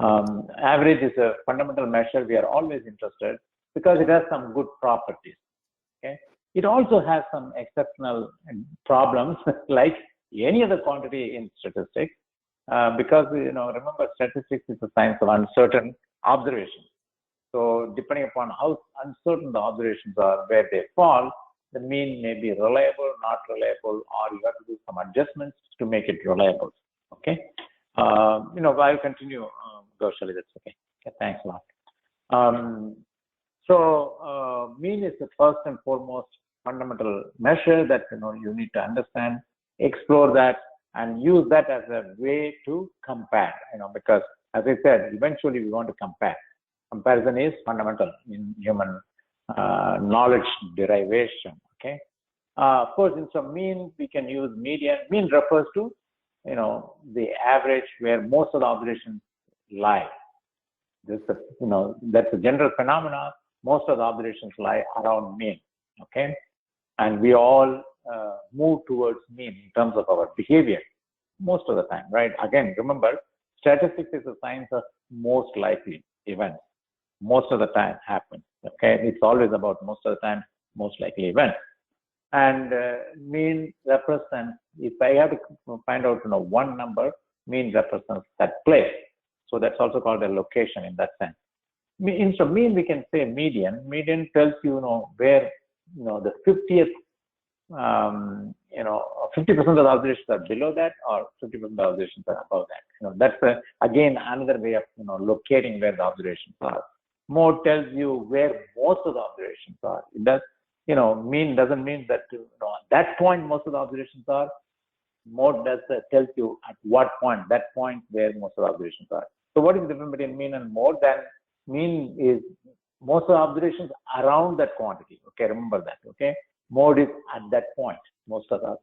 Average is a fundamental measure we are always interested because it has some good properties. Okay, it also has some exceptional problems like any other quantity in statistics, because remember, statistics is a science of uncertain observations. So depending upon how uncertain the observations are, where they fall, the mean may be reliable, not reliable, or you have to do some adjustments to make it reliable. Okay, I'll continue. Go, Shali, that's okay. Okay, thanks a lot. Mean is the first and foremost fundamental measure that you need to understand, explore that, and use that as a way to compare. Because as I said, eventually we want to compare. Comparison is fundamental in human knowledge derivation. Okay. Of course, in some mean we can use median. Mean refers to the average where most of the observations lie. This that's a general phenomena. Most of the observations lie around mean. Okay, and we all move towards mean in terms of our behavior most of the time, right? Again, remember, statistics is a science of most likely events. Most of the time happens. Okay, it's always about most of the time, most likely events. And mean represents, if I have to find out one number, mean represents that place. So that's also called a location in that sense. Instead of mean, we can say median. Median tells where the 50th 50% of the observations are below that, or 50% of the observations are above that. That's again another way of locating where the observations are. Mode tells you where most of the observations are. It does, mean doesn't mean that at that point most of the observations are. Mode tells you at what point, that point where most of the observations are. So what is the difference between mean and mode? Then mean is most of the observations around that quantity. Okay, remember that. Okay, mode is at that point. Most of the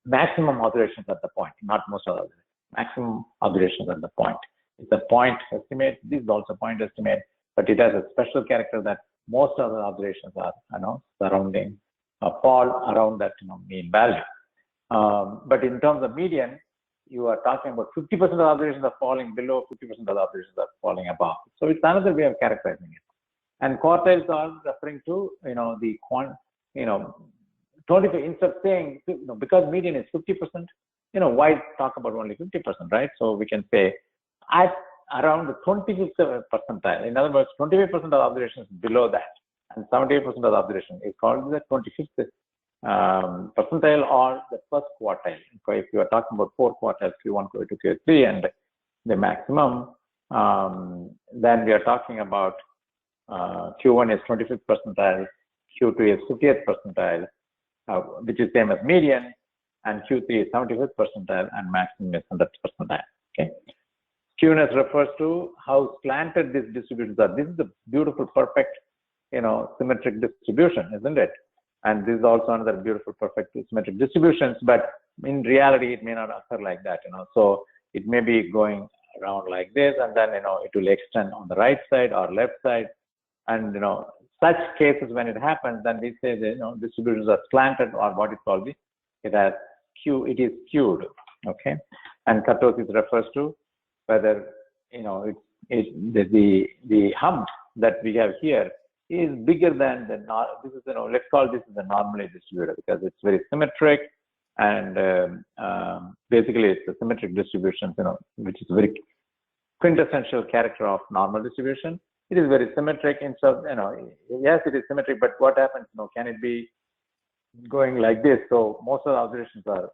maximum observations at the point, not most of the maximum observations at the point. It's a point estimate. This is also point estimate, but it has a special character that most of the observations are surrounding fall around that mean value. But in terms of median, you are talking about 50% of the observations are falling below, 50% of the observations are falling above. So it's another way of characterizing it. And quartiles are referring to the 25, instead of saying because median is 50%, why talk about only 50%, right? So we can say at around the 25th percentile. In other words, 25% of the observations below that, and 78% of the observation is called the 25th percentile or the first quartile. So if you are talking about 4 quartiles, Q1, Q2, Q3, and the maximum, then we are talking about Q1 is 25th percentile, Q2 is 50th percentile, which is same as median, and Q3 is 75th percentile, and maximum is 100th percentile. Okay. Skewness refers to how slanted these distributions are. This is the beautiful, perfect, symmetric distribution, isn't it? And this is also another beautiful, perfect symmetric distributions, but in reality, it may not occur like that, So it may be going around like this, and then, it will extend on the right side or left side. And, such cases, when it happens, then we say that, distributions are slanted, or what is called it is skewed, okay? And kurtosis refers to whether, the hump that we have here is bigger than this is, let's call this the normally distributed, because it's very symmetric, and basically it's a symmetric distribution, which is very quintessential character of normal distribution. It is very symmetric in some, yes, it is symmetric, but what happens, can it be going like this? So most of the observations are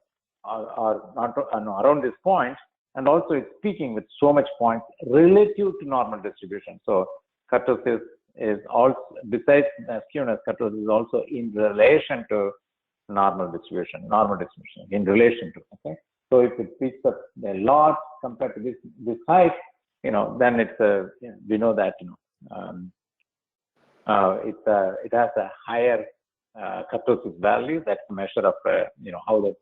not around this point, and also it's peaking with so much points relative to normal distribution. So kurtosis is also, besides skewness, kurtosis is also in relation to normal distribution, in relation to, okay? So if it peaks up a lot compared to this height, then it's we know that, it has a higher kurtosis value. That's a measure of, how the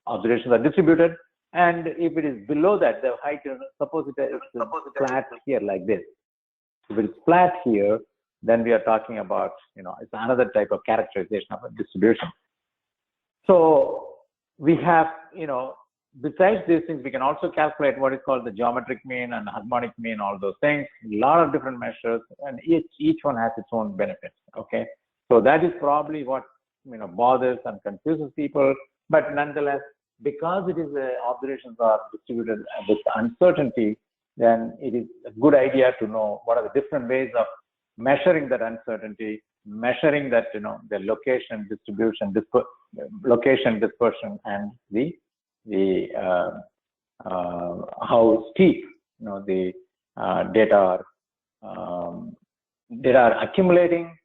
observations are distributed. And if it is below that, the height, suppose it is flat here like this. If it's flat here, then we are talking about, it's another type of characterization of a distribution. So we have, besides these things, we can also calculate what is called the geometric mean and harmonic mean, all those things, a lot of different measures, and each one has its own benefits. Okay, so that is probably what bothers and confuses people. But nonetheless, because it is observations are distributed with uncertainty, then it is a good idea to know what are the different ways of measuring that uncertainty, measuring that the location, distribution, location, dispersion, and the how steep the data are accumulating,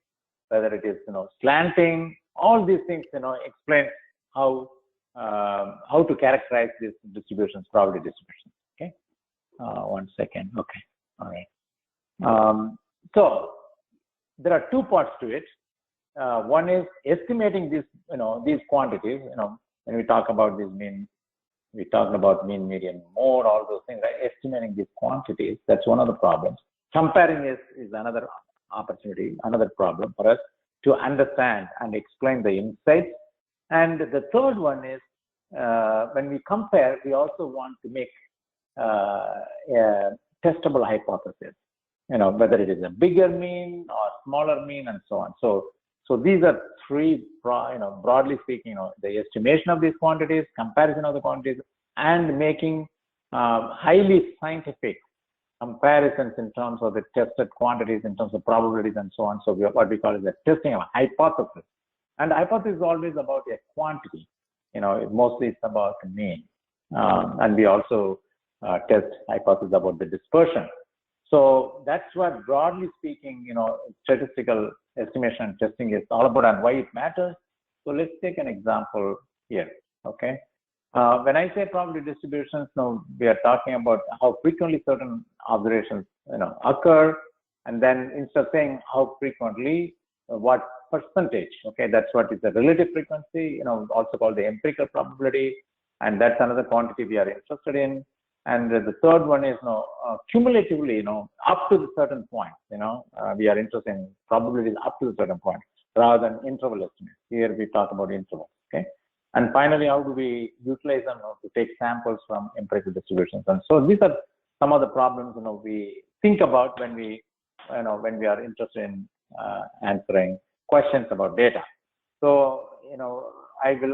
whether it is slanting. All these things explain how to characterize these distributions, probability distributions. Okay, 1 second. Okay, all right. So there are two parts to it. One is estimating these quantities. When we talk about these mean, we talk about mean, median, mode, all those things, right? Estimating these quantities, that's one of the problems. Comparing is another opportunity, another problem for us to understand and explain the insights. And the third one is when we compare, we also want to make a testable hypothesis, whether it is a bigger mean or smaller mean and so on. So these are three, broadly speaking, the estimation of these quantities, comparison of the quantities, and making highly scientific comparisons in terms of the tested quantities, in terms of probabilities and so on. So what we call is the testing of a hypothesis. And the hypothesis is always about a quantity. Mostly it's about the mean. And we also test hypothesis about the dispersion. So that's what, broadly speaking, statistical estimation and testing is all about and why it matters. So let's take an example here. Okay. When I say probability distributions, now we are talking about how frequently certain observations, occur, and then instead of saying how frequently, what percentage. Okay, that's what is the relative frequency. Also called the empirical probability, and that's another quantity we are interested in. And the third one is cumulatively, up to the certain point. We are interested in probabilities up to the certain point rather than interval estimates. Here we talk about intervals. Okay. And finally, how do we utilize them to take samples from empirical distributions? And so these are some of the problems we think about when we are interested in answering questions about data. So I will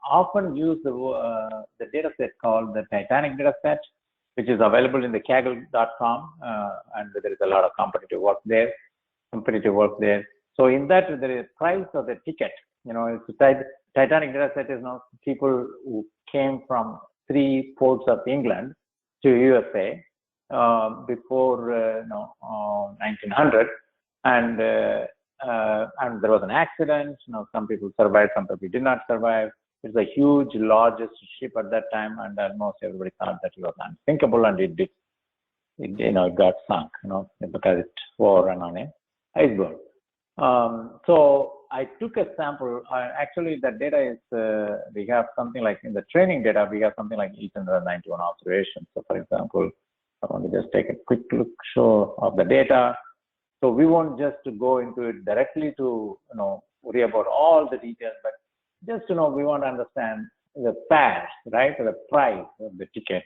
often use the data set called the Titanic Data Set, which is available in the Kaggle.com, and there is a lot of competitive work there. So in that, there is price of the ticket. It's Titanic Data Set is people who came from 3 ports of England to USA before 1900, and there was an accident. Some people survived, some people did not survive. It's the huge, largest ship at that time, and almost everybody thought that it was unthinkable, and it got sunk, because it ran on an iceberg. So I took a sample. Actually, the data is we have something like in the training data, we have something like 891 observations. So, for example, I want to just take a quick show of the data. So we won't just go into it directly to worry about all the details, but just we want to understand the fares, right? The price of the ticket.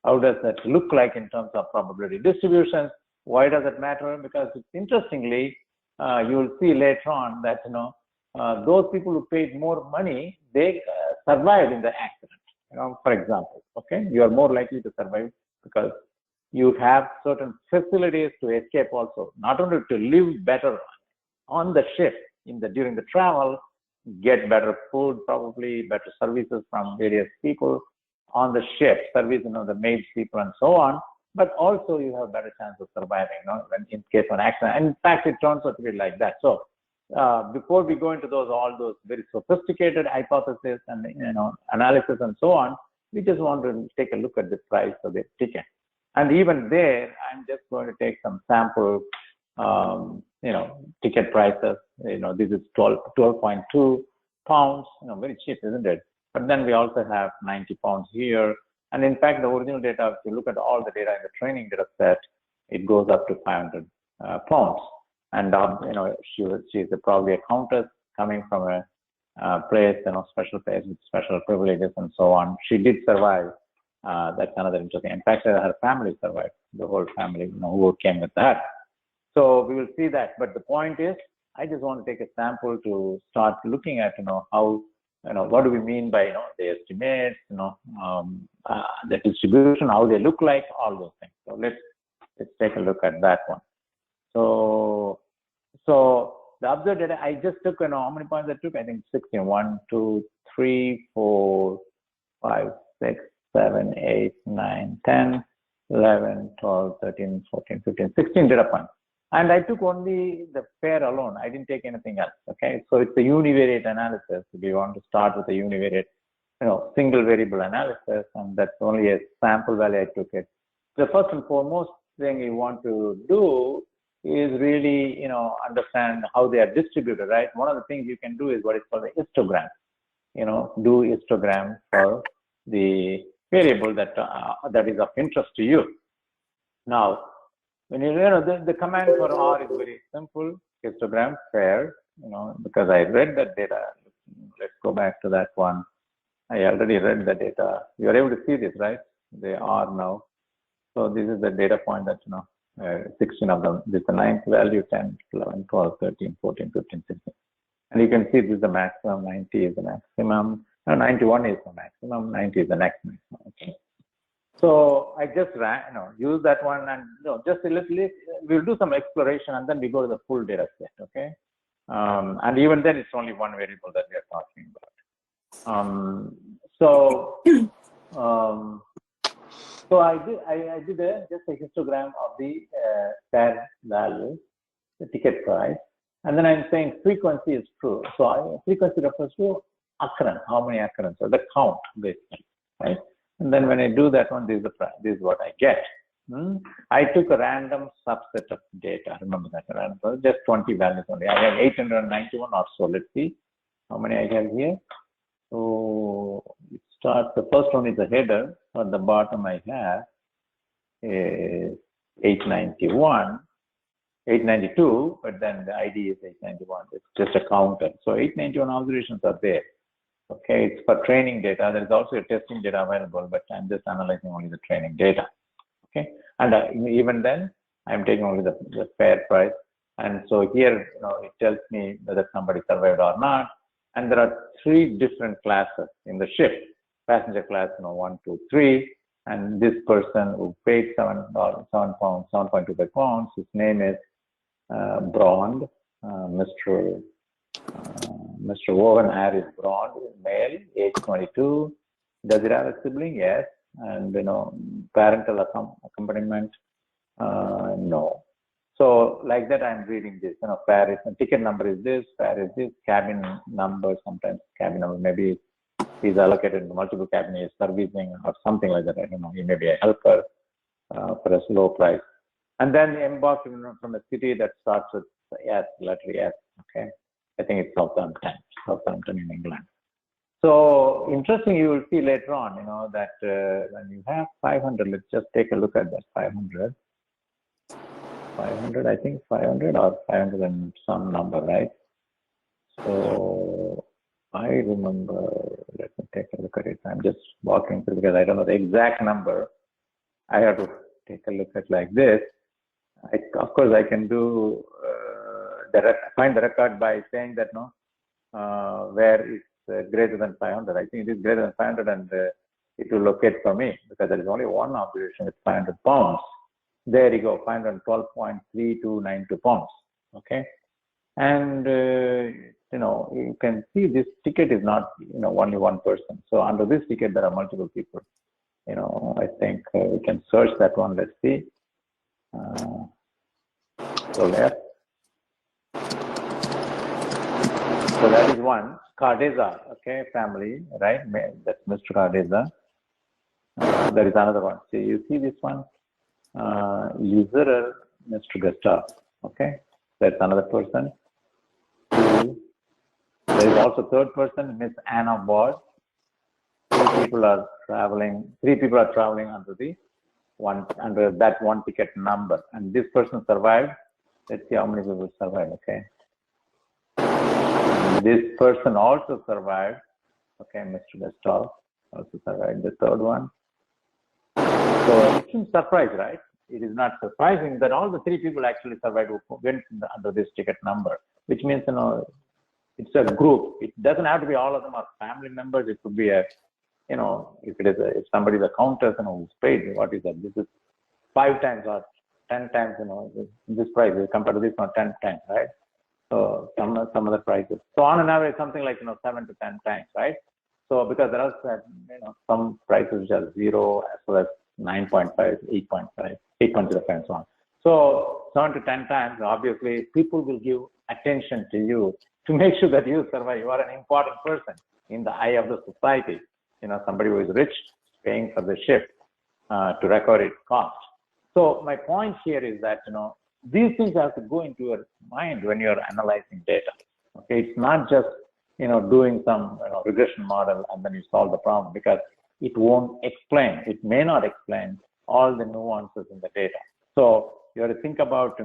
How does that look like in terms of probability distributions? Why does it matter? Because interestingly, you will see later on that those people who paid more money, they survived in the accident. For example, okay, you are more likely to survive because you have certain facilities to escape also, not only to live better on the ship during the travel, get better food, probably better services from various people on the ship, service, the maids people and so on, but also you have better chance of surviving, when in case of an accident. And in fact, it turns out to be like that. So before we go into all those very sophisticated hypotheses and analysis and so on, we just want to take a look at the price of the ticket. And even there, I'm just going to take some sample, ticket prices. This is 12.2 pounds. Very cheap, isn't it? But then we also have 90 pounds here. And in fact, the original data, if you look at all the data in the training data set, it goes up to 500 pounds. And she's probably a countess coming from a place, special place with special privileges and so on. She did survive That's another interesting. In fact, her family survived, the whole family, who came with that. So we will see that. But the point is, I just want to take a sample to start looking at, how, what do we mean by, the estimates, the distribution, how they look like, all those things. So let's take a look at that one. So the observed data, I just took, how many points I took? I think 16. 1, 2, 3, 4, 5, 6, 7, 8, 9, 10, 11, 12, 13, 14, 15, 16 data points. And I took only the pair alone. I didn't take anything else. Okay. So it's a univariate analysis. We want to start with a univariate, single variable analysis. And that's only a sample value I took it. The first and foremost thing you want to do is really, understand how they are distributed, right? One of the things you can do is what is called the histogram. Do histogram for the variable that is of interest to you. Now, when the command for R is very simple, histogram pair, because I read that data. Let's go back to that one. I already read the data. You're able to see this, right? They are now. So this is the data point that, 16 of them. This is the 9th value, 10, 11, 12, 13, 14, 15, 16. And you can see this is the maximum, 90 is the maximum, 91 is the maximum, 90 is the next maximum. Okay. So I just use that one and just a little, we'll do some exploration and then we go to the full data set. Okay. And even then it's only one variable that we are talking about. So I did just a histogram of the pair value, the ticket price, and then I'm saying frequency is true. So frequency refers to occurrence, how many occurrences, the count basically, right? And then when I do that one, this is what I get. I took a random subset of data. Remember that, random, just 20 values only. I have 891 or so. Let's see how many I have here. So it starts. The first one is a header. At the bottom I have is 891, 892, but then the ID is 891. It's just a counter. So 891 observations are there. Okay, it's for training data. There is also a testing data available, but I'm just analyzing only the training data. Okay, and even then, I'm taking only the fair price. And so here, it tells me whether somebody survived or not. And there are 3 different classes in the ship. Passenger class, 1, 2, 3. And this person who paid $7.25 pounds, his name is Brond, Mr. Woven Harris Brond, male, age 22. Does it have a sibling? Yes. And parental accompaniment? No. So like that, I'm reading this. Fare is, ticket number is this, fare is this, cabin number, sometimes cabin number, maybe he's allocated to multiple cabin, he's servicing or something like that. I don't know. He may be a helper for a low price. And then embarked from a city that starts with S, letter S. Okay. I think it's Southampton in England. So interesting, you will see later on, that when you have 500, let's just take a look at that 500. 500, I think 500 or 500 and some number, right? So I remember, let me take a look at it. I'm just walking through because I don't know the exact number. I have to take a look at like this. Of course, I can do find the record by saying that where it's greater than 500. I think it is greater than 500 and it will locate for me because there is only one observation with 500 pounds. There you go, 512.3292 pounds. Okay. And, you can see this ticket is not, only one person. So under this ticket, there are multiple people. I think we can search that one. Let's see. So left. So that is one. Cardeza, okay, family, right? That's Mr. Cardeza. There is another one. So you see this one? User, Mr. Gustav, okay? That's another person. There is also third person, Miss Anna Ward. 3 people are traveling under that one ticket number. And this person survived. Let's see how many people survived, okay? This person also survived. Okay, Mr. Gustav also survived. The third one. So it shouldn't surprise, right? It is not surprising that all the three people actually survived who went under this ticket number, which means, it's a group. It doesn't have to be all of them are family members. It could be a, if it is if somebody is a countess, who's paid, what is that? This is 5 times or 10 times, this price compared to this one 10 times, right? So some other prices. So on an average, something like 7 to 10 times, right? So because there are some prices which are 0 as well as 9.5, 8.5, 8.05, and so on. So 7 to 10 times, obviously, people will give attention to you to make sure that you survive. You are an important person in the eye of the society. Somebody who is rich, paying for the ship to recover its cost. So my point here is that, these things have to go into your mind when you're analyzing data. Okay, it's not just, doing some regression model and then you solve the problem, because it won't explain, it may not explain all the nuances in the data. So you have to think about,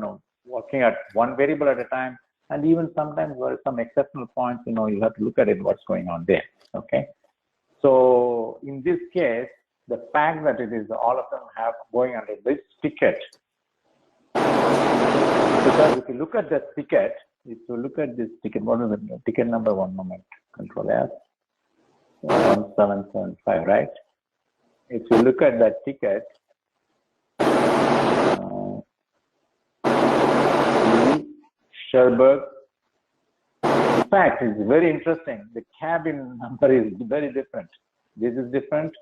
working at one variable at a time, and even sometimes there are some exceptional points, you have to look at it, what's going on there. Okay. So in this case, the fact that it is all of them have going under this ticket, because if you look at the ticket, what is the ticket number? One moment, Control F, 1775, right? If you look at that ticket, Sherberg, in fact, it's very interesting. The cabin number is very different. This is different.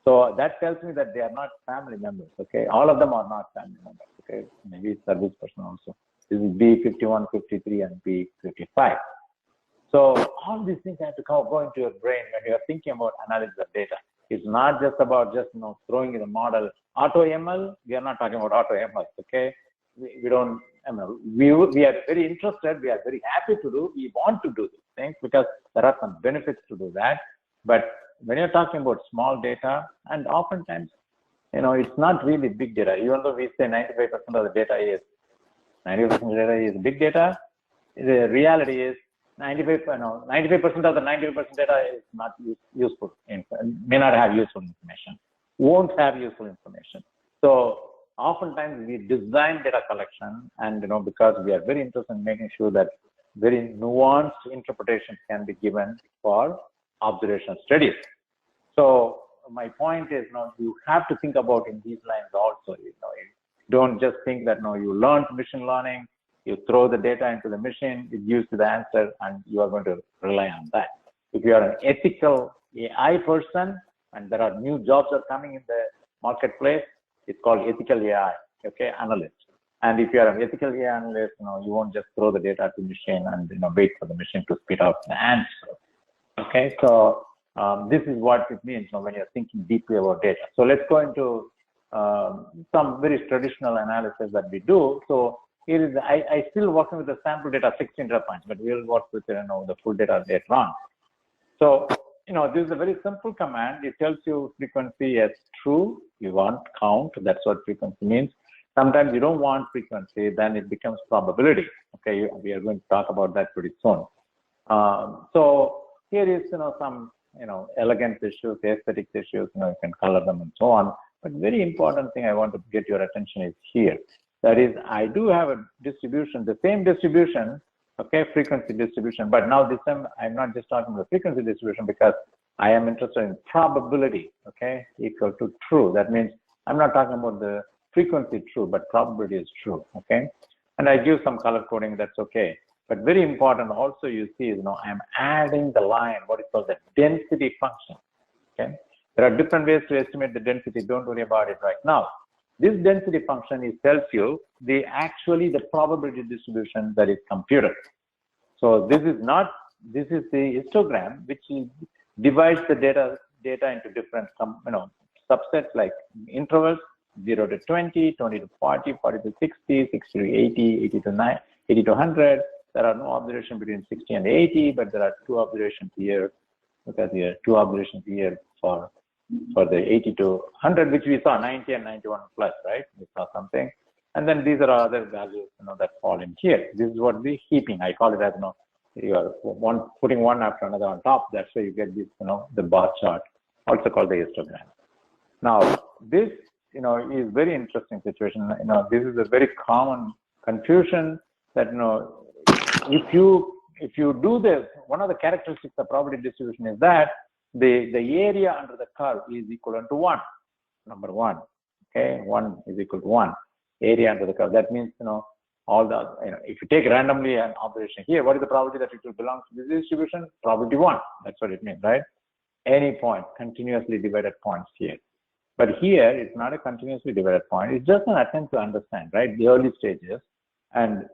So that tells me that they are not family members. Okay, all of them are not family members. Okay, maybe service person also. This is B51, 53, and B55. So all these things have to go into your brain when you are thinking about analysis of data. It's not just about throwing in the model. Auto ML, we are not talking about auto ML. Okay, we don't. We are very interested. We are very happy to do. We want to do these things because there are some benefits to do that. But when you're talking about small data, and oftentimes, it's not really big data. Even though we say 95% of the data is 95% of the data is big data, the reality is 95% of the 95% data is not useful, may not have useful information, won't have useful information. So oftentimes we design data collection, and because we are very interested in making sure that very nuanced interpretations can be given for observational studies. So my point is, you have to think about in these lines also. Don't just think that you learned machine learning, you throw the data into the machine, it gives you the answer, and you are going to rely on that. If you are an ethical AI person, and there are new jobs are coming in the marketplace, it's called ethical AI, okay, analyst. And if you are an ethical AI analyst, you won't just throw the data to the machine and wait for the machine to spit out the answer. Okay, so this is what it means when you're thinking deeply about data. So let's go into some very traditional analysis that we do. So here is I still working with the sample data, 16 data points, but we'll work with the full data later on. So this is a very simple command. It tells you frequency as true. You want count. That's what frequency means. Sometimes you don't want frequency, then it becomes probability. Okay, we are going to talk about that pretty soon. So here is some elegance issues, aesthetics issues. You can color them and so on. But very important thing I want to get your attention is here. That is, I do have a distribution, the same distribution. Okay, frequency distribution, but now this time I'm not just talking about frequency distribution because I am interested in probability, okay, equal to true. That means I'm not talking about the frequency true, but probability is true, okay? And I give some color coding, that's okay. But very important also you see is, I'm adding the line, what is called the density function, okay? There are different ways to estimate the density, don't worry about it right now. This density function tells you the probability distribution that is computed. So this is the histogram, which divides the data into different subsets like intervals, 0 to 20, 20 to 40, 40 to 60, 60 to 80, 80 to 90, 80 to 100. There are no observations between 60 and 80, but there are 2 observations here. Look at here, 2 observations here for the 80 to 100, which we saw 90 and 91 plus, right? We saw something. And then these are other values, that fall in here. This is what the heaping, I call it as, you are putting one after another on top. That's why you get this, the bar chart, also called the histogram. Now, this, is very interesting situation. This is a very common confusion that, if you do this, one of the characteristics of probability distribution is that the area under the curve is equivalent to 1, number 1. Okay, 1 is equal to 1. Area under the curve. That means, all the, if you take randomly an observation here, what is the probability that it will belong to this distribution? Probability 1. That's what it means, right? Any point, continuously divided points here. But here, it's not a continuously divided point. It's just an attempt to understand, right, the early stages. And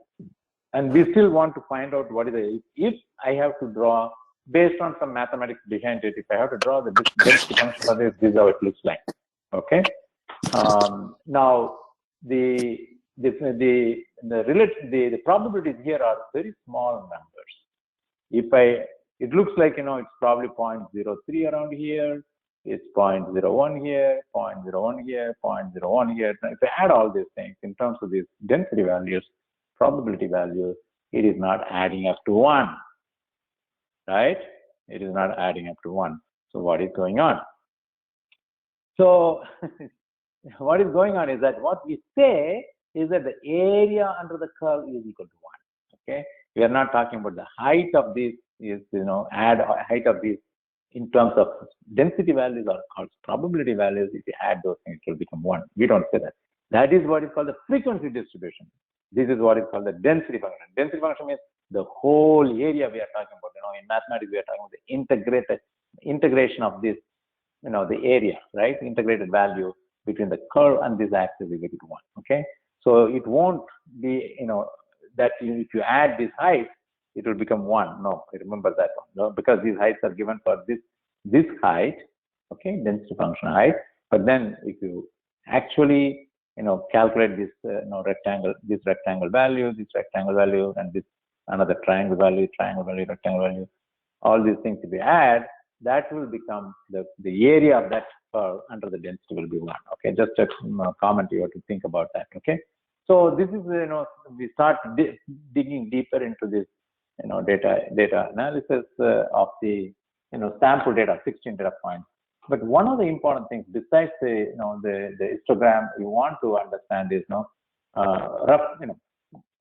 we still want to find out what is the, if I have to draw, based on some mathematics behind it, if I have to draw the density function for this, this is how it looks like. Okay. Now, the probabilities here are very small numbers. It looks like, it's probably 0.03 around here. It's 0.01 here, 0.01 here, 0.01 here. If I add all these things in terms of these density values, probability values, it is not adding up to 1, right? It is not adding up to 1. So what is going on? So what is going on is that what we say is that the area under the curve is equal to 1. Okay, we are not talking about the height of this is, add height of these in terms of density values or probability values. If you add those things, it will become 1. We don't say that. That is what is called the frequency distribution. This is what is called the density function. Density function means the whole area we are talking about. In mathematics, we are talking about the integration of this, the area, right? Integrated value between the curve and this axis is equal to 1. Okay, so it won't be, that if you add this height, it will become 1. No, remember that one. No, because these heights are given for this height, okay, density function height. But then if you actually, calculate this, rectangle value, this rectangle value, and this another triangle value, rectangle value, all these things if you add, that will become the area of that curve under the density will be 1. Okay, just a comment you have to think about that. Okay, so this is, we start digging deeper into this, data analysis of the, sample data, 16 data points. But one of the important things besides the, the histogram you want to understand is,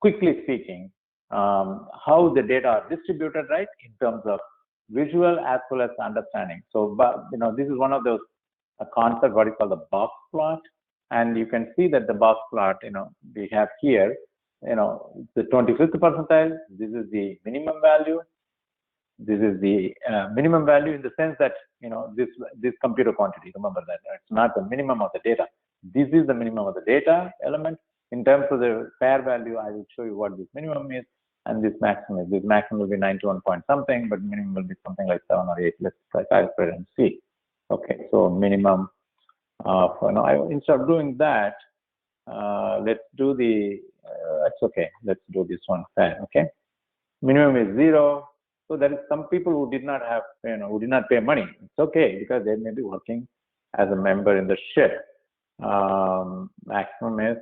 quickly speaking, how the data are distributed, right, in terms of visual as well as understanding. So, but, this is one of those concepts, what is called the box plot. And you can see that the box plot, we have here, the 25th percentile. This is the minimum value. This is the minimum value in the sense that, this computer quantity, remember that, it's not the minimum of the data. This is the minimum of the data element. In terms of the fair value, I will show you what this minimum is and this maximum is. This maximum will be 91 point something, but minimum will be something like 7 or 8. Let's try calculate and see. Okay, so minimum, for now, instead of doing that, let's do the, that's okay, let's do this one fair. Okay, minimum is 0. So there is some people who did not have, who did not pay money. It's okay because they may be working as a member in the ship. Maximum is,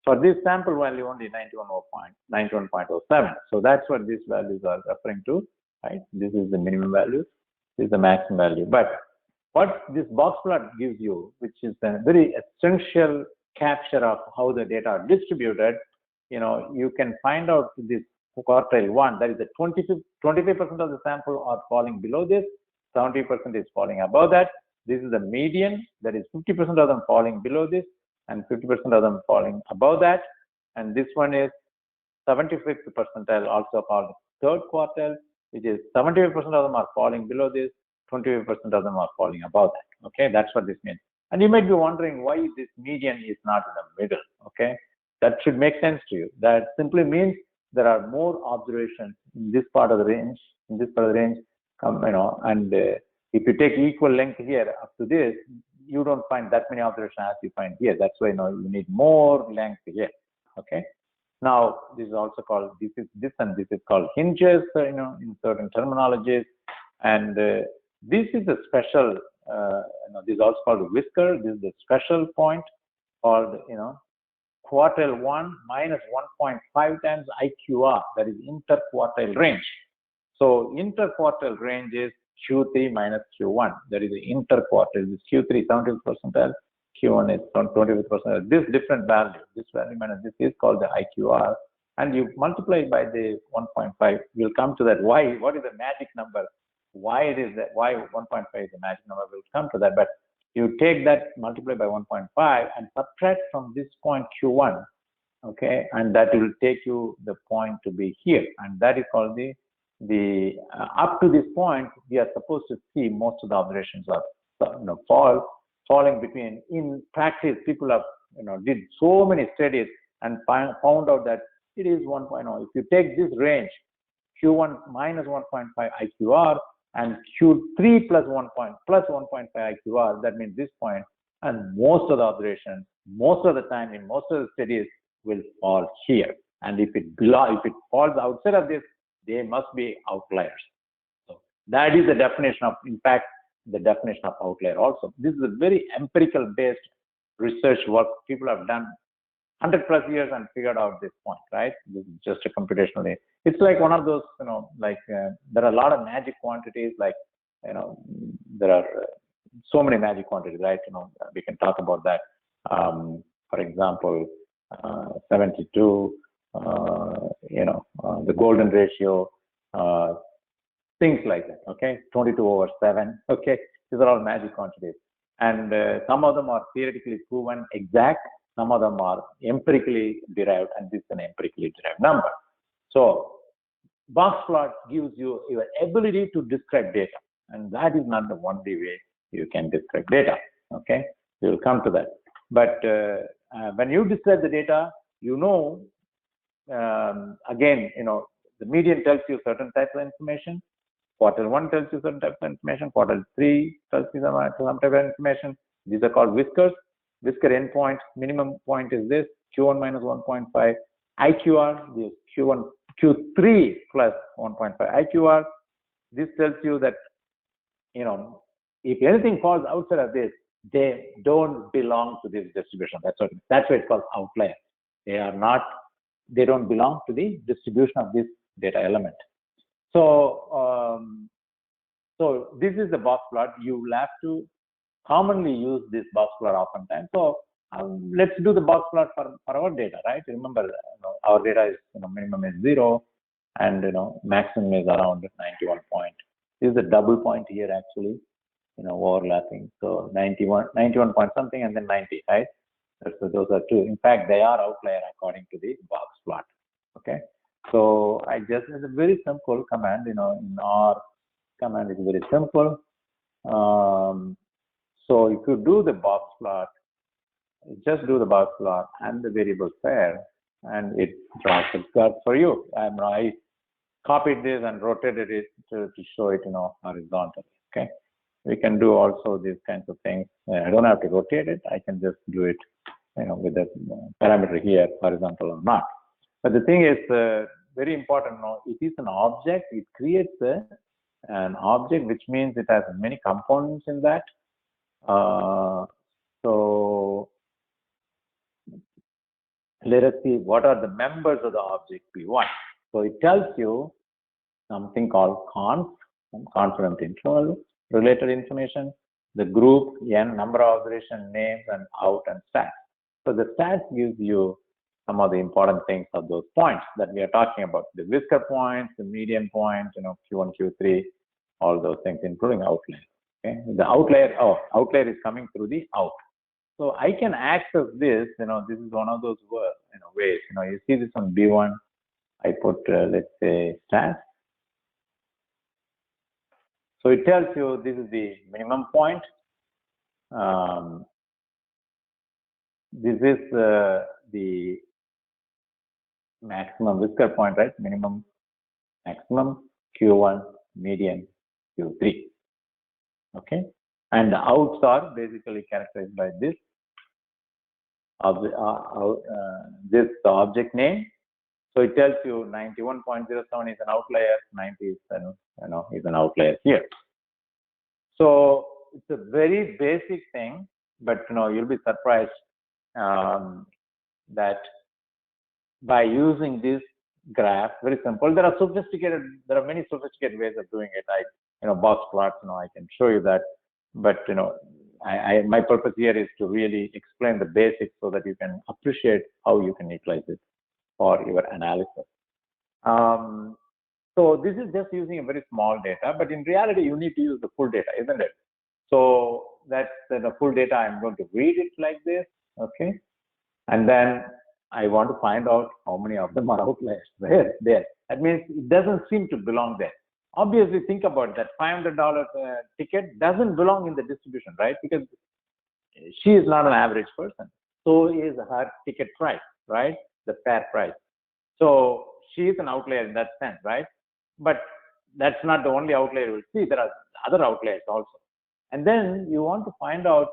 for this sample value, only 91.07. So that's what these values are referring to, right? This is the minimum value. This is the maximum value. But what this box plot gives you, which is a very essential capture of how the data are distributed, you can find out this quartile 1, that is the 25% of the sample are falling below this, 70% is falling above that. This is the median, that is 50% of them falling below this, and 50% of them falling above that. And this one is 75th percentile, also called third quartile, which is 75% of them are falling below this, 25% of them are falling above that. Okay, that's what this means. And you might be wondering why this median is not in the middle. Okay, that should make sense to you. That simply means there are more observations in this part of the range, and if you take equal length here up to this, you don't find that many observations as you find here. That's why you need more length here. Okay. Now this is also called, this is called hinges, in certain terminologies, and this is a special, this is also called whisker. This is the special point called, quartile 1 minus 1.5 times IQR, that is interquartile range. So interquartile range is Q3 minus Q1. That is the interquartile. This Q3 70th percentile, Q1 is 25th percentile. This different value, this value minus this is called the IQR. And you multiply by the 1.5. We'll come to that. Why? What is the magic number? Why it is that? Why 1.5 is the magic number? We'll come to that. But you take that, multiply by 1.5, and subtract from this point Q1. Okay, and that will take you the point to be here, and that is called the up to this point we are supposed to see most of the observations are falling between. In practice, people have did so many studies and found out that it is 1.0. If you take this range, Q1 minus 1.5 IQR and Q3 plus 1.5 IQR, that means this point, and most of the observations, most of the time in most of the studies will fall here. And if it falls outside of this, they must be outliers. So that is the definition of, in fact, the definition of outlier also. This is a very empirical based research work. People have done 100 plus years and figured out this point, right? This is just a computational. It's like one of those, there are a lot of magic quantities, like, there are so many magic quantities, right? We can talk about that. For example, 72, the golden ratio, things like that, okay? 22/7, okay? These are all magic quantities. And some of them are theoretically proven exact, some of them are empirically derived, and this is an empirically derived number. So BoxPlot gives you your ability to describe data, and that is not the only way you can describe data, okay? We will come to that. But when you describe the data, again, the median tells you certain types of information, quartile 1 tells you certain types of information, quartile 3 tells you some type of information. These are called whiskers. Whisker endpoint, minimum point is this, Q1 minus 1.5 IQR, this Q3 plus 1.5 IQR. This tells you that, if anything falls outside of this, they don't belong to this distribution. That's why it's called outlier. They don't belong to the distribution of this data element. So, so this is the box plot. You will have to commonly use this box plot oftentimes. So let's do the box plot for our data, right? Remember, our data is, minimum is 0, and maximum is around 91 point. This is a double point here actually, overlapping. So 91 point something and then 90, right? So those are two. In fact, they are outlier according to the box plot. Okay. So it's a very simple command. In our command is very simple. So if you do the box plot, just do the box plot and the variable pair, and it draws a graph for you. I copied this and rotated it to show it, horizontally. Okay. We can do also these kinds of things. I don't have to rotate it. I can just do it, with the parameter here, horizontal or not. But the thing is very important. It is an object. It creates an object, which means it has many components in that. So let us see what are the members of the object P1. So it tells you something called conf, confidence interval, related information, the group, n, number of observation, names, and out and stats. So the stats gives you some of the important things of those points that we are talking about. The whisker points, the median points, Q1, Q3, all those things, including outlier. Okay, the outlier is coming through the out. So I can access this. This is one of those ways. You see this on B1. I put let's say stats. So it tells you this is the minimum point. This is the maximum whisker point, right? Minimum, maximum, Q1, median, Q3. Okay, and the outs are basically characterized by this. This object name. So it tells you 91.07 is an outlier, 90 is is an outlier here. So it's a very basic thing, but you'll be surprised that by using this graph, very simple. There are many sophisticated ways of doing it. box plots, I can show you that. But, my purpose here is to really explain the basics so that you can appreciate how you can utilize it for your analysis. So this is just using a very small data, but in reality, you need to use the full data, isn't it? So that's the full data. I'm going to read it like this, okay? And then I want to find out how many of them are outliers. There. That means it doesn't seem to belong there. Obviously, think about that. $500 ticket doesn't belong in the distribution, right? Because she is not an average person. So is her ticket price, right? The fair price. So she is an outlier in that sense, right? But that's not the only outlier you will see. There are other outliers also. And then you want to find out,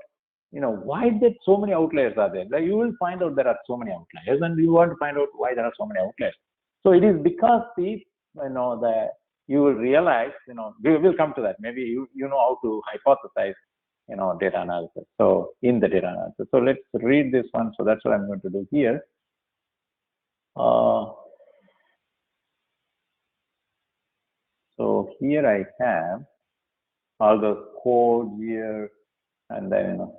why that so many outliers are there. Like you will find out there are so many outliers, and you want to find out why there are so many outliers. So it is because you will realize, we will come to that. Maybe you know how to hypothesize, data analysis. So in the data analysis. So let's read this one. So that's what I'm going to do here. So here I have all those codes here, and then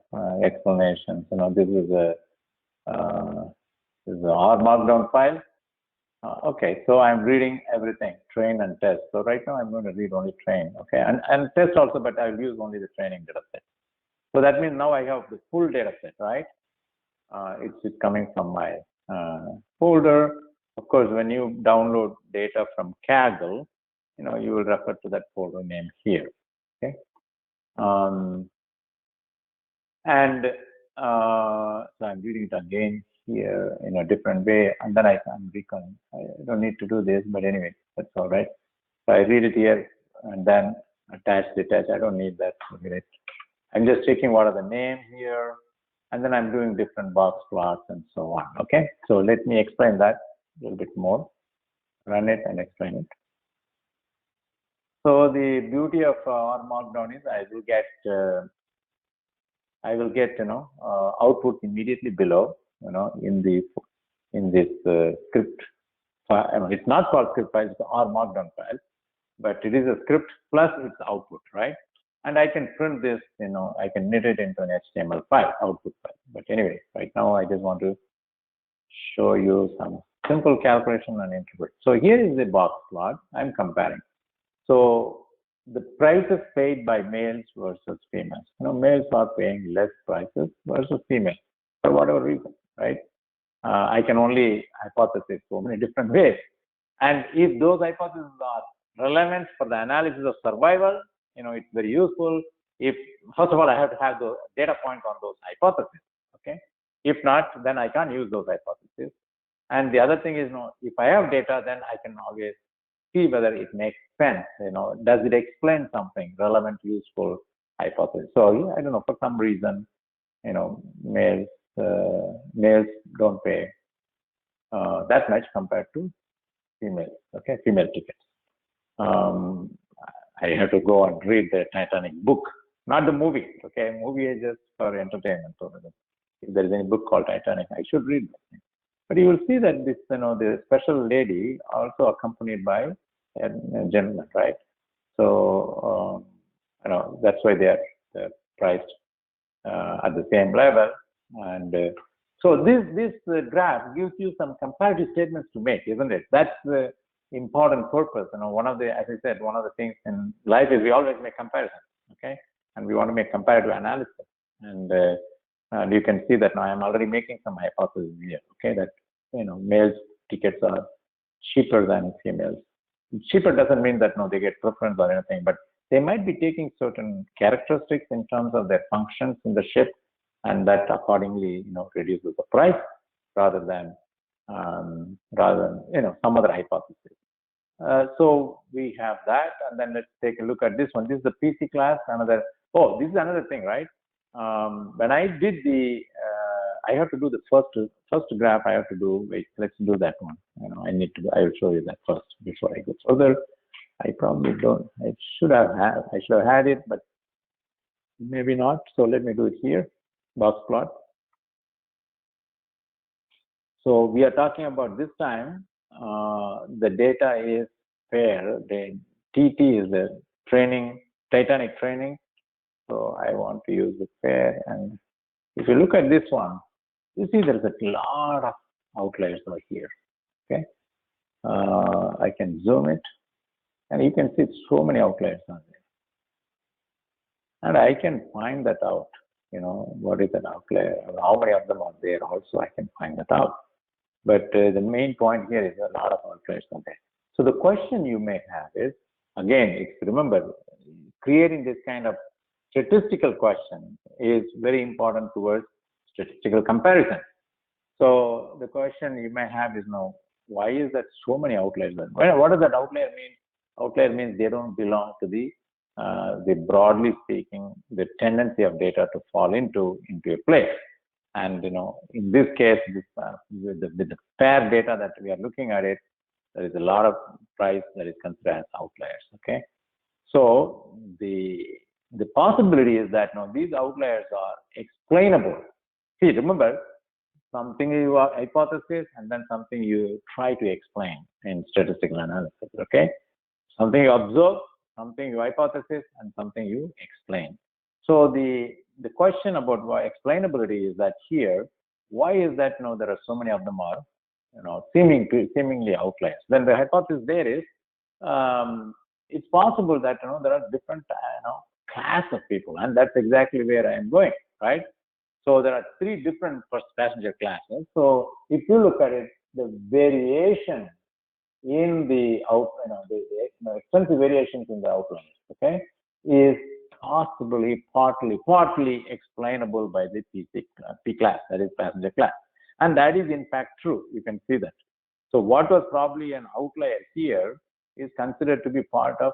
explanations. This is a R Markdown file. Okay, so I'm reading everything, train and test. So right now I'm going to read only train, okay, and test also, but I'll use only the training data set. So that means now I have the full data set, right? It's coming from my folder. Of course, when you download data from Kaggle, you will refer to that folder name here, okay? So I'm reading it again here in a different way, and then I'm recalling. I don't need to do this, but anyway, that's all right. So I read it here and then attach, detach. I don't need that. I'm just checking what are the names here, and then I'm doing different box plots and so on. Okay, so let me explain that a little bit more. Run it and explain it. So the beauty of R Markdown is I will get output immediately below, in this script file. It's not called script file, it's R Markdown file, but it is a script plus its output, right? And I can print this, I can knit it into an HTML file, output file. But anyway, right now I just want to show you some simple calculation and interpret. So here is the box plot I'm comparing. So the prices paid by males versus females. Males are paying less prices versus females for whatever reason, right? I can only hypothesize so many different ways. And if those hypotheses are relevant for the analysis of survival, it's very useful. If, first of all, I have to have the data points on those hypotheses, okay? If not, then I can't use those hypotheses. And the other thing is, if I have data, then I can always see whether it makes sense. Does it explain something relevant, useful hypothesis? So I don't know, for some reason, males don't pay that much compared to females. Okay, female tickets. I have to go and read the Titanic book, not the movie. Okay, movie is just for entertainment. So if there is any book called Titanic, I should read it. But you will see that this, the special lady also accompanied by a gentleman, right? So, that's why they're priced at the same level. And so this graph gives you some comparative statements to make, isn't it? That's the important purpose. One of the, as I said, one of the things in life is we always make comparisons, okay? And we want to make comparative analysis. And you can see that now I'm already making some hypotheses here, okay? That, males tickets are cheaper than females. Cheaper doesn't mean that they get preference or anything, but they might be taking certain characteristics in terms of their functions in the ship, and that accordingly, reduces the price rather than some other hypothesis. So we have that, and then let's take a look at this one. This is the PC class. This is another thing, right? When I did I have to do the first graph. I have to do. Wait, let's do that one. I will show you that first before I go further. I probably don't. I should have had it, but maybe not. So let me do it here. Box plot. So we are talking about this time. The data is fair. The TT is the Titanic training. So I want to use the fair, and if you look at this one, you see there's a lot of outliers over here. Okay, I can zoom it, and you can see so many outliers on there, and I can find that out. You know, what is an outlier? How many of them are there? Also, I can find that out. But the main point here is a lot of outliers are there. So the question you may have is, again, if you remember, creating this kind of statistical question is very important towards statistical comparison. So the question you may have is, now, why is that so many outliers? Well, what does that outlier mean? Outlier means they don't belong to the broadly speaking, the tendency of data to fall into a place. And, you know, in this case, with the fair data that we are looking at it, there is a lot of price that is considered as outliers. Okay. So the possibility is that now these outliers are explainable. See, remember, something you are hypothesis and then something you try to explain in statistical analysis. Okay. Something you observe, something you hypothesis, and something you explain. So the question about why explainability is that here, why is that, you know, there are so many of them are, you know, seemingly outliers? Then the hypothesis there is, it's possible that, you know, there are different, class of people, and that's exactly where I am going, right? So there are three different passenger classes. So if you look at it, the variation in the extensive variations in the outliers, okay, is possibly partly explainable by the P class, that is passenger class. And that is in fact true. You can see that. So what was probably an outlier here is considered to be part of,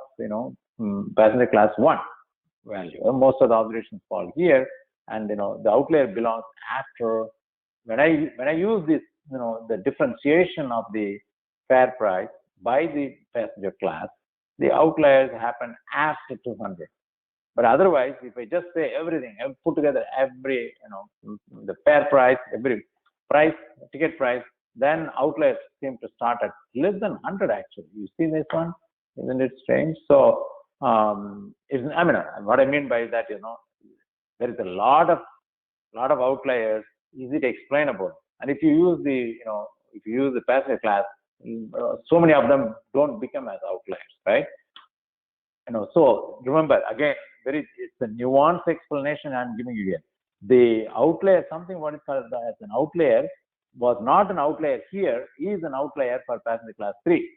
passenger class 1 value. Most of the observations fall here, and, the outlier belongs after. When I use this, the differentiation of the fair price by the passenger class, the outliers happen after 200. But otherwise, if I just say everything, I put together every, the fair price, every price, ticket price, then outliers seem to start at less than 100 actually. You see this one? Isn't it strange? So, what I mean by that, there is a lot of outliers. Is it explainable? And if you use the passenger class, so many of them don't become as outliers, right? So remember, again, it's a nuanced explanation I'm giving you here. The outlier, something what is called as an outlier, was not an outlier here, is an outlier for passenger class 3.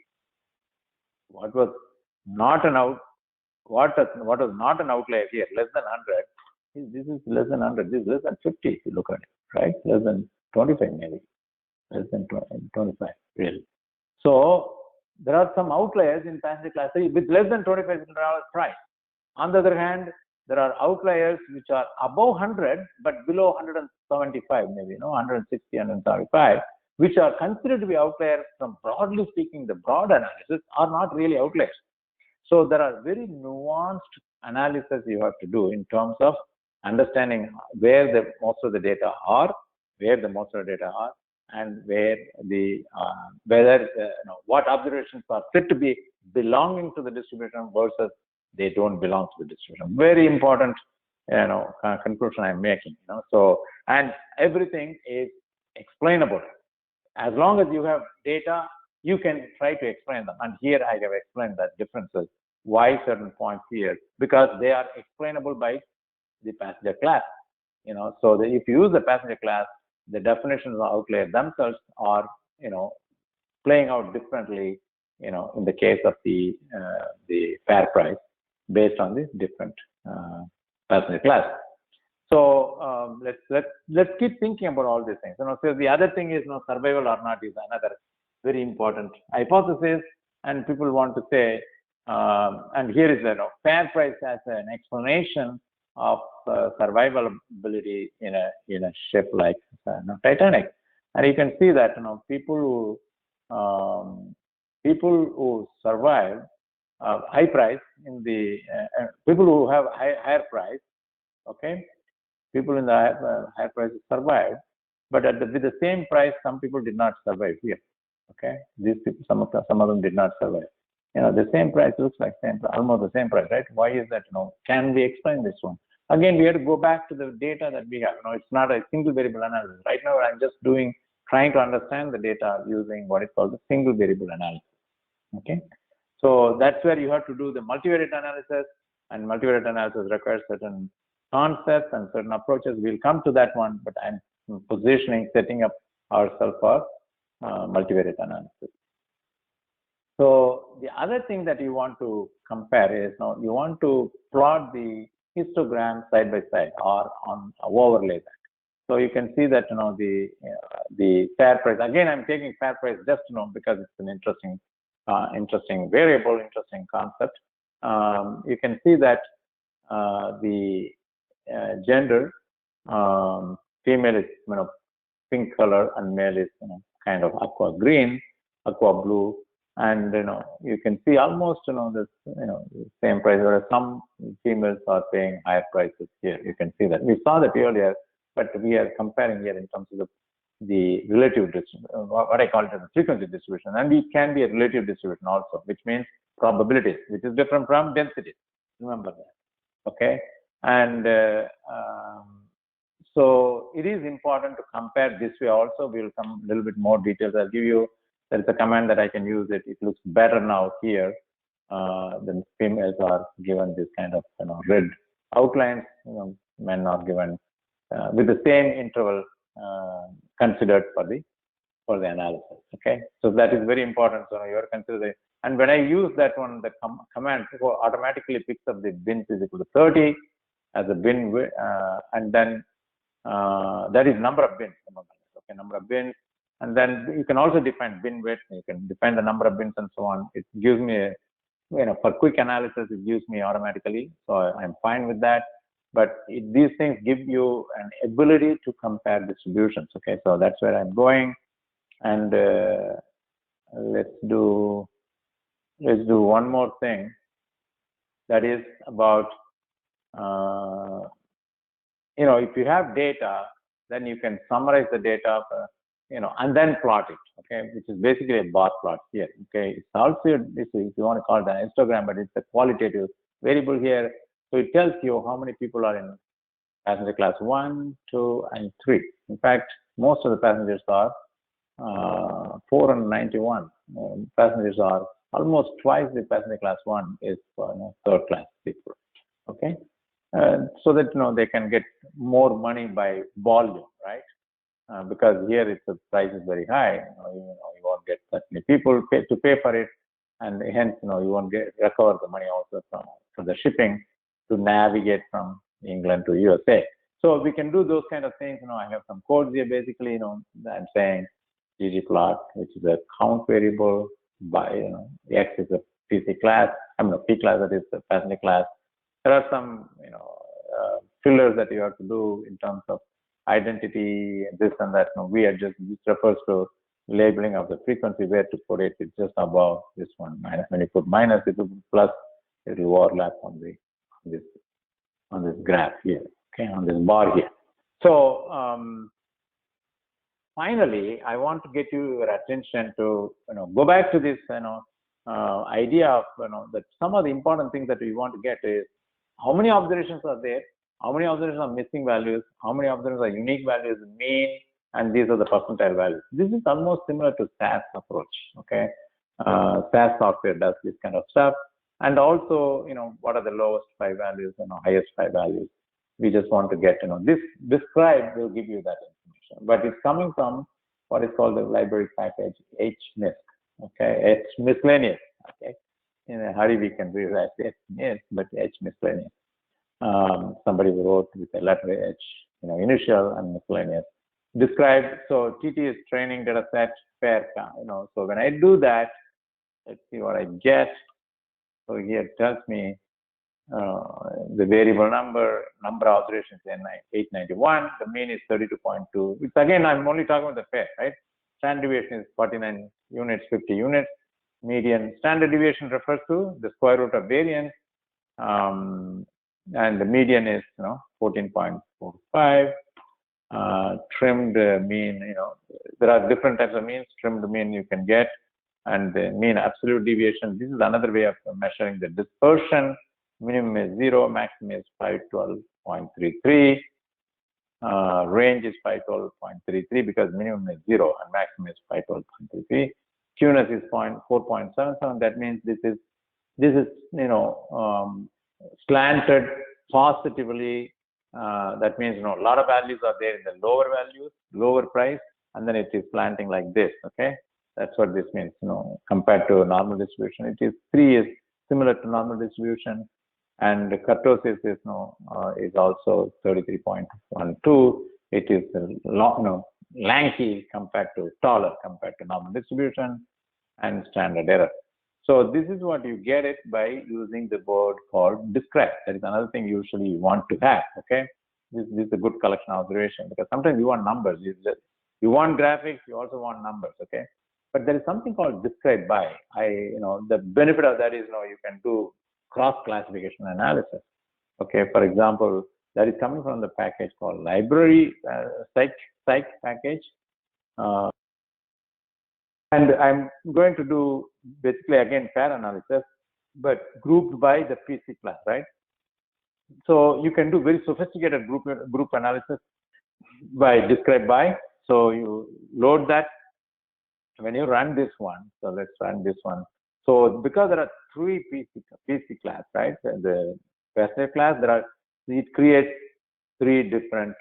What was not an outlier here, less than 100, this is less than 100, this is less than 50 if you look at it, right? Less than 25 maybe, less than 25 really. So there are some outliers in passenger class 3 with less than $25 price. On the other hand, there are outliers which are above 100 but below 175, maybe, 160, 175, which are considered to be outliers from, broadly speaking, the broad analysis are not really outliers. So there are very nuanced analysis you have to do in terms of understanding where most of the data are, and where what observations are said to be belonging to the distribution versus they don't belong to the distribution. Very important, conclusion I'm making. So, and everything is explainable. As long as you have data, you can try to explain them. And here I have explained that differences, why certain points here, because they are explainable by the passenger class. So if you use the passenger class, the definitions of outlier themselves are, playing out differently, in the case of the fair price based on the different passenger class. So let's keep thinking about all these things. So the other thing is, survival or not is another very important hypothesis, and people want to say, and here is fair price as an explanation of survivability in a ship like Titanic, and you can see that people who survive high price in the people who have higher price, okay, people in the higher price survived, but with the same price, some people did not survive here. Okay, these people, some of them did not survive. the same price looks like almost the same price, right? Why is that? Can we explain this one? Again, we have to go back to the data that we have. It's not a single variable analysis. Right now, I'm just trying to understand the data using what is called the single variable analysis. Okay, so that's where you have to do the multivariate analysis, and multivariate analysis requires certain concepts and certain approaches. We'll come to that one, but I'm setting up ourselves for multivariate analysis. So the other thing that you want to compare is you want to plot the histogram side by side or overlay that. So you can see that the fair price. Again, I'm taking fair price just because it's an interesting variable, interesting concept. You can see that the gender, female is pink color and male is kind of aqua green, aqua blue, and you can see almost the same price. Whereas some females are paying higher prices here. You can see that we saw that earlier, but we are comparing here in terms of the relative distribution, what I call it as a frequency distribution, and it can be a relative distribution also, which means probabilities, which is different from densities. Remember that, okay? And so it is important to compare this way also. We'll come a little bit more details. I'll give you, there is a command that I can use it. It looks better now here. The females are given this kind of red outlines, men are given with the same interval considered for the analysis. Okay, so that is very important. So you are considering, and when I use that one, the command automatically picks up the bins is equal to 30 as a bin, and then that is number of bins. Okay, number of bins, and then you can also define bin width. You can define the number of bins and so on. It gives me for quick analysis, it gives me automatically. So I'm fine with that. But these things give you an ability to compare distributions. Okay, so that's where I'm going, and let's do one more thing. That is about if you have data, then you can summarize the data, and then plot it. Okay, which is basically a bar plot here. Okay, it's also if you want to call it an histogram, but it's a qualitative variable here. So it tells you how many people are in passenger class 1, 2, and 3. In fact, most of the passengers are 491. Passengers are almost twice the passenger class 1 is for third class people. Okay, so that they can get more money by volume, right? Because here the price is very high. You won't get that many people to pay for it, and hence you won't recover the money also for the shipping to navigate from England to USA. So we can do those kind of things. I have some codes here. Basically, I'm saying ggplot, which is a count variable by x is a PC class. P class, that is the passenger class. There are some fillers that you have to do in terms of identity, this and that. We adjust. This refers to labeling of the frequency, where to put it. It's just above this one. Minus, when you put minus, it will plus. It will overlap on this graph here, okay, on this bar here. So finally, I want to get your attention to go back to this idea of that some of the important things that we want to get is how many observations are there, how many observations are missing values, how many observations are unique values, mean, and these are the percentile values. This is almost similar to SAS approach. Okay, SAS software does this kind of stuff. And also, what are the lowest 5 values, highest 5 values. We just want to get, this describe will give you that information. But it's coming from what is called the library package HMIS. Okay, H miscellaneous. Okay, in a hurry we can rewrite HMIS, but H miscellaneous. Somebody wrote with a letter H, initial and miscellaneous. Describe. So TT is training data set pair count. So when I do that, let's see what I get. So here it tells me the variable number of observations in 891, the mean is 32.2. It's again, I'm only talking about the pair, right? Standard deviation is 49 units, 50 units. Median standard deviation refers to the square root of variance, and the median is 14.45. Trimmed mean, there are different types of means. Trimmed mean you can get and the mean absolute deviation. This is another way of measuring the dispersion. Minimum is 0, maximum is 512.33. Range is 512.33 because minimum is 0 and maximum is 512.33. Skewness is 4.77. That means this is slanted positively. That means a lot of values are there in the lower values, lower price, and then it is slanting like this. Okay, that's what this means. Compared to normal distribution, it is 3 is similar to normal distribution, and the kurtosis is is also 33.12. It is lanky compared to taller compared to normal distribution and standard error. So this is what you get it by using the word called describe. That is another thing usually you want to have. Okay, this is a good collection observation because sometimes you want numbers. You want graphics. You also want numbers. Okay, but there is something called describe by. The benefit of that is you can do cross classification analysis. Okay, for example, that is coming from the package called library psych package. And I'm going to do basically again pair analysis, but grouped by the PC class, right? So you can do very sophisticated group analysis by describe by. So you load that when you run this one. So let's run this one. So because there are 3 PC class, right? The passive class, it creates 3 different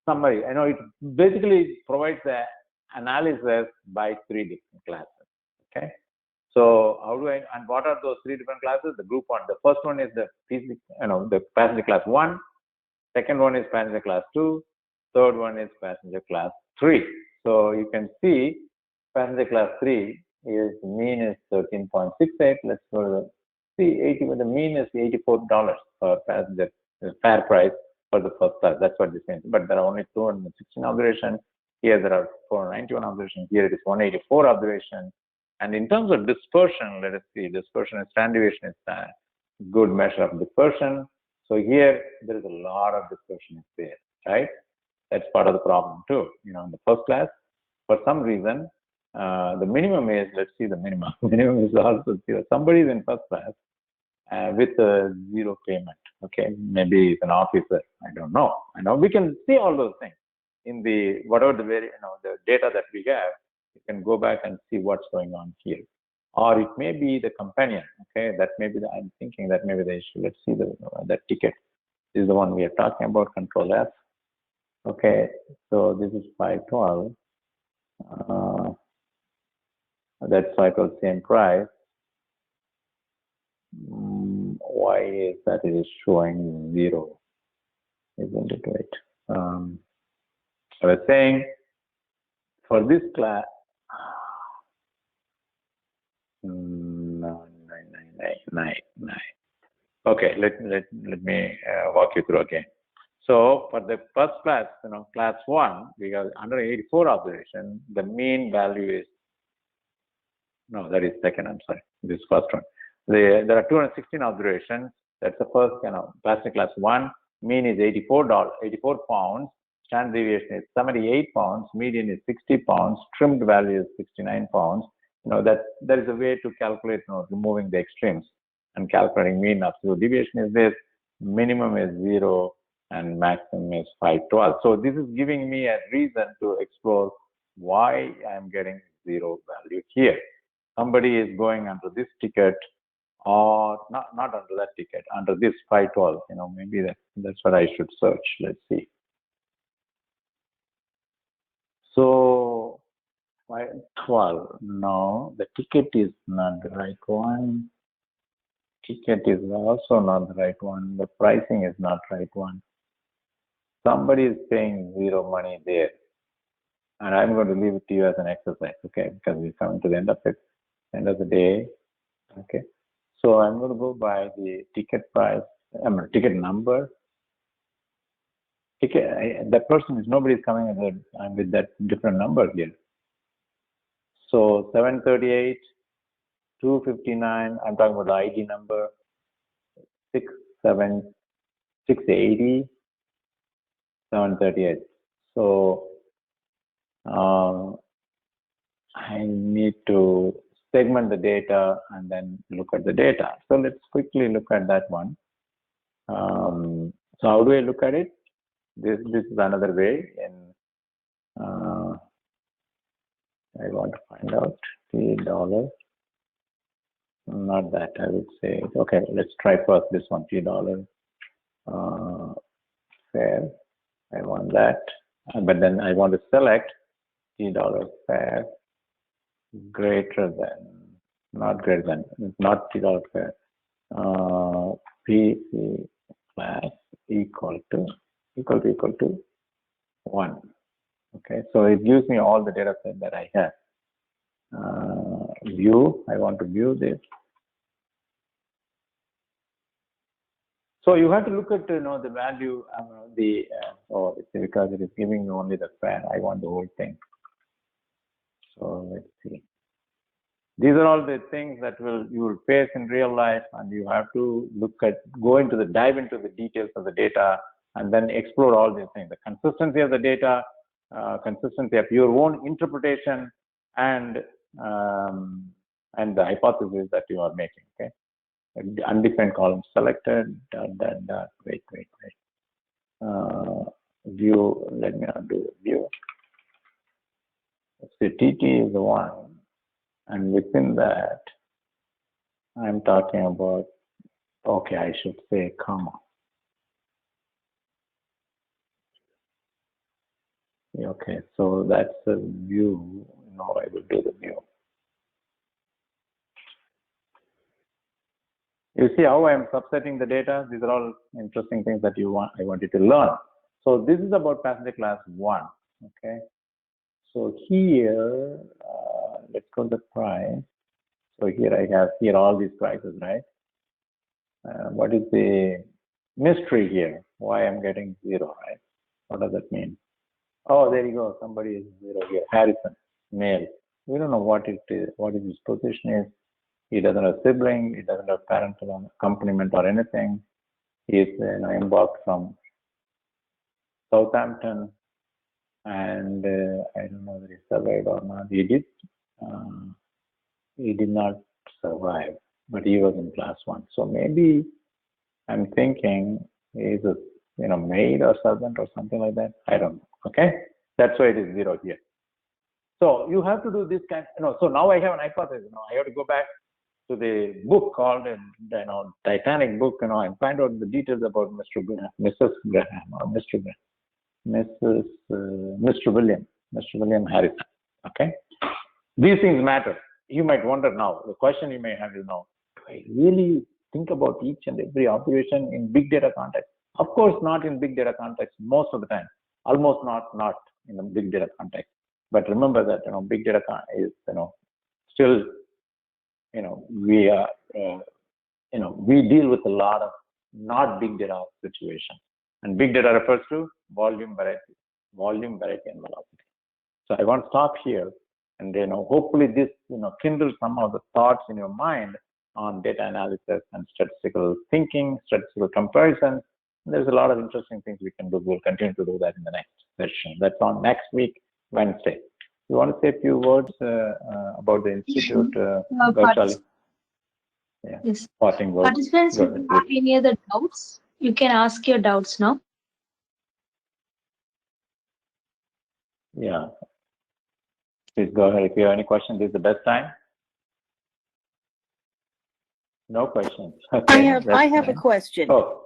summary. It basically provides the analysis by 3 different classes. Okay, so how do and what are those 3 different classes? The group one. The first one is the the passenger class 1. Second one is passenger class 2. Third one is passenger class 3. So you can see passenger class 3 is mean is 13.68. Let's go to the mean is $84 per passenger fare price for the first class. That's what this means. But there are only 216 observations. Here there are 491 observations. Here it is 184 observations. And in terms of dispersion, let us see. Dispersion and standard deviation is a good measure of dispersion. So here there is a lot of dispersion there, right? That's part of the problem too. In the first class, for some reason, the minimum is, let's see the minimum. Minimum is also 0. Somebody is in first class with a 0 payment. Okay, maybe it's an officer. I don't know. We can see all those things in the whatever the the data that we have. You can go back and see what's going on here, or it may be the companion. Okay, that may be I'm thinking that may be the issue. Let's see that ticket. This is the one we are talking about. Control F. Okay, so this is 512. That's 512 same price. Why is that it is showing 0? Isn't it right? I was saying for this class, no, 9. Okay, let me walk you through again. So for the first class, class 1, we have 184 observation. The mean value is that is second. I'm sorry, this is first one. There are 216 observations. That's the first plastic class 1. Mean is $84 pounds. Standard deviation is 78 pounds. Median is 60 pounds. Trimmed value is 69 pounds. That there is a way to calculate removing the extremes and calculating mean absolute deviation is this. Minimum is 0 and maximum is 512. So this is giving me a reason to explore why I'm getting 0 value here. Somebody is going under this ticket, or not under that ticket, under this 512. Maybe that's what I should search. Let's see. So 512. No, the ticket is not the right one. Ticket is also not the right one. The pricing is not the right one. Somebody is paying 0 money there. And I'm going to leave it to you as an exercise, okay? Because we're coming to the end of it, end of the day, okay? So I'm going to go by the ticket price, ticket number. That person is, nobody is coming with that different number here. So 738, 259, I'm talking about the ID number, 680, 738. So I need to segment the data and then look at the data. So let's quickly look at that one. So how do I look at it? This is another way. I want to find out $T. Not that, I would say. Okay, let's try first this one, $T. Fair. I want that. But then I want to select $T fair greater than, not greater than, not $T fair. PC class equal to 1. Okay, so it gives me all the data set that I have. View, I want to view this. So you have to look at, the value, because it is giving me only the fair. I want the whole thing. So let's see. These are all the things that you will face in real life, and you have to dive into the details of the data, and then explore all these things: the consistency of the data, consistency of your own interpretation, and the hypothesis that you are making. Okay, undefined column selected. Wait. View. Let me undo the view. So TT is the one, and within that, I'm talking about. Okay, I should say comma. Okay, so that's the view. Now I will do the view. You see how I'm subsetting the data? These are all interesting things that I want you to learn. So this is about passenger class 1. Okay. So here, let's go to the price. So here I have all these prices, right? What is the mystery here? Why I'm getting 0, right? What does that mean? Oh, there you go. Somebody is 0 here. Harrison, male. We don't know what it is, what his position is. He doesn't have sibling. He doesn't have parental accompaniment or anything. He is embarked from Southampton, and I don't know whether he survived or not. He did. He did not survive, but he was in class 1. So maybe I'm thinking he's a maid or servant or something like that. I don't know. Okay, that's why it is 0 here. So you have to do this kind. So now I have an hypothesis. I have to go back to the book called Titanic book, and find out the details about Mr. William Harrison. Okay, these things matter. You might wonder now. The question you may have is now: do I really think about each and every observation in big data context? Of course, not in big data context most of the time. Almost not in the big data context. But remember that big data is still we are we deal with a lot of not big data situation, and big data refers to volume, variety, and velocity. So I want to stop here, and hopefully this kindles some of the thoughts in your mind on data analysis and statistical thinking, statistical comparisons. There's a lot of interesting things we can do. We'll continue to do that in the next session. That's on next week, Wednesday. You want to say a few words about the institute, Gauchali? Yeah. Yes. Parting words. Participants, if you have any other doubts, you can ask your doubts now. Yeah. Please go ahead. If you have any questions, this is the best time. No questions. Okay, I have a question. Oh,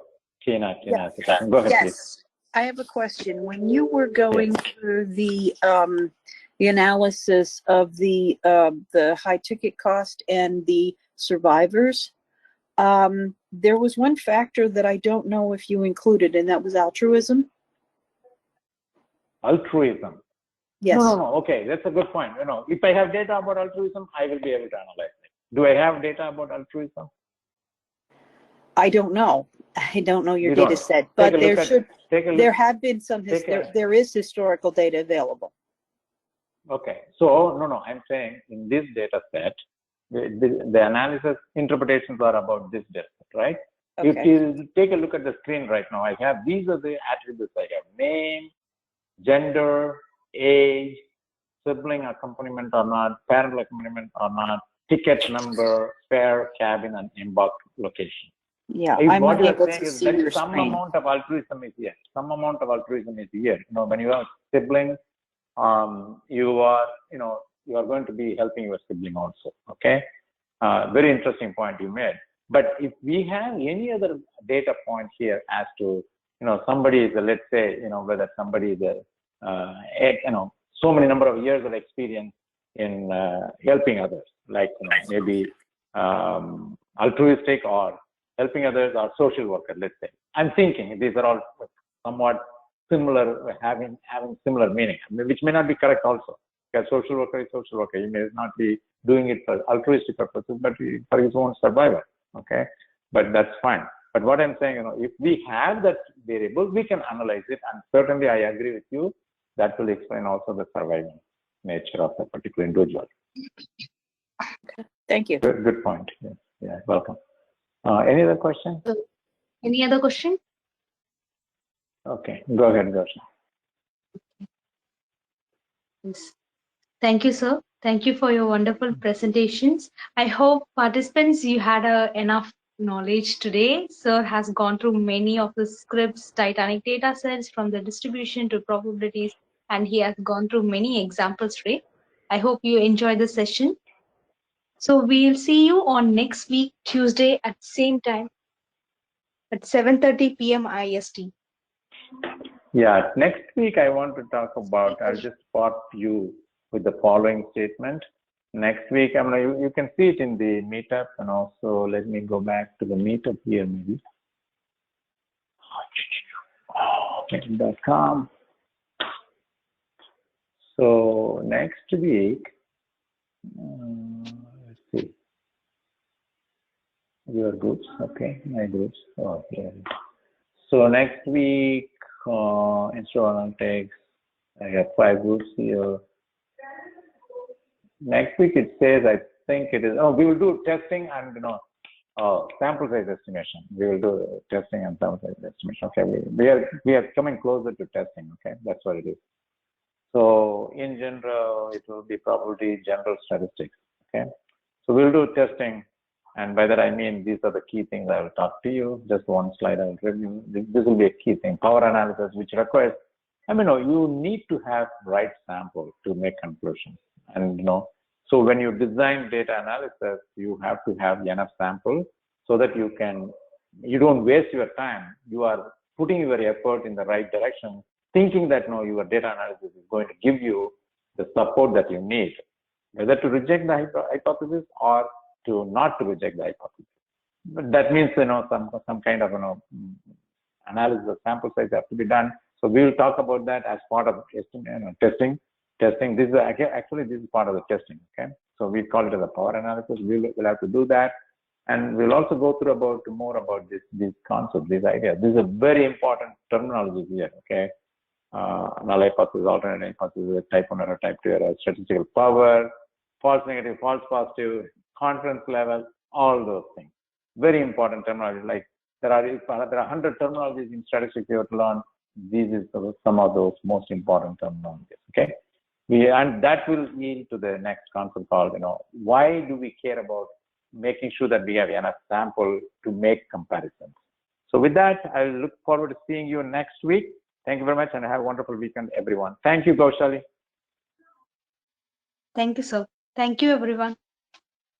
Tina, Yeah. go ahead, Yes, please. I have a question. When you were going through the analysis of the high ticket cost and the survivors, there was one factor that I don't know if you included, and that was altruism. Altruism. Yes. No. Okay, that's a good point. If I have data about altruism, I will be able to analyze it. Do I have data about altruism? I don't know. I don't know your data set, but there have been some. There is historical data available. Okay, so no, I'm saying in this data set, the analysis interpretations are about this data set, right? Okay. If you take a look at the screen right now, these are the attributes I have: name, gender, age, sibling accompaniment or not, parental accompaniment or not, ticket number, fare, cabin, and embark location. Yeah, If I'm what you are unable saying to is see that your some screen. amount of altruism is here. Some amount of altruism is here. You know, when you have siblings, you are going to be helping your sibling also. Okay. Very interesting point you made. But if we have any other data point here as to, somebody is, let's say, whether somebody is so many number of years of experience in helping others, like, maybe altruistic or helping others or social worker, let's say. I'm thinking these are all somewhat similar, having similar meaning, which may not be correct also. Because social worker is social worker. He may not be doing it for altruistic purposes, but for his own survival. Okay, but that's fine. But what I'm saying, if we have that variable, we can analyze it, and certainly I agree with you. That will explain also the surviving nature of a particular individual. Thank you. Good point. Yeah, welcome. Any other question? Any other question? Okay, go ahead, Gosha. Yes. Thank you, sir. Thank you for your wonderful presentations. I hope participants, you had enough knowledge today. Sir has gone through many of the scripts, Titanic data sets, from the distribution to probabilities, and he has gone through many examples today. I hope you enjoyed the session. So we'll see you on next week, Tuesday at same time at 7:30 p.m. IST. Yeah, next week I want to talk about, I'll just spot you with the following statement. Next week, you can see it in the meetup, and also let me go back to the meetup here maybe. .com. So next week, let's see. Your groups, okay, my groups. Oh, yeah. So next week, instead of analytics, I have 5 groups here. Next week it says, I think it is, we will do testing and, sample size estimation. We will do testing and sample size estimation. Okay, we are coming closer to testing. Okay, that's what it is. So in general, it will be probably general statistics. Okay, so we'll do testing, and by that I mean these are the key things I will talk to you. Just one slide I will review. This will be a key thing. Power analysis, which requires, you need to have right sample to make conclusions. And so when you design data analysis, you have to have enough sample so that you don't waste your time. You are putting your effort in the right direction, thinking that your data analysis is going to give you the support that you need, whether to reject the hypothesis or to not to reject the hypothesis. But that means some kind of analysis of sample size have to be done. So we will talk about that as part of testing. Testing. This is actually this is part of the testing. Okay, so we call it as a power analysis. We'll have to do that, and we'll also go through more about these concepts, these ideas. These are very important terminologies here. Okay, null hypothesis, alternate hypothesis, type 1 error, type 2 error, statistical power, false negative, false positive, confidence level, all those things. Very important terminology. Like there are 100 terminologies in statistics you have to learn. These is some of those most important terminologies. Okay. And that will lead to the next concept called, why do we care about making sure that we have enough sample to make comparisons? So with that, I look forward to seeing you next week. Thank you very much, and have a wonderful weekend, everyone. Thank you, Gaushali. Thank you, sir. Thank you, everyone.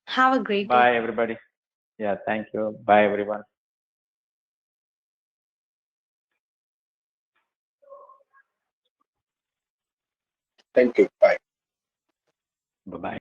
Have a great day. Bye, everybody. Yeah, thank you. Bye, everyone. Thank you. Bye. Bye-bye.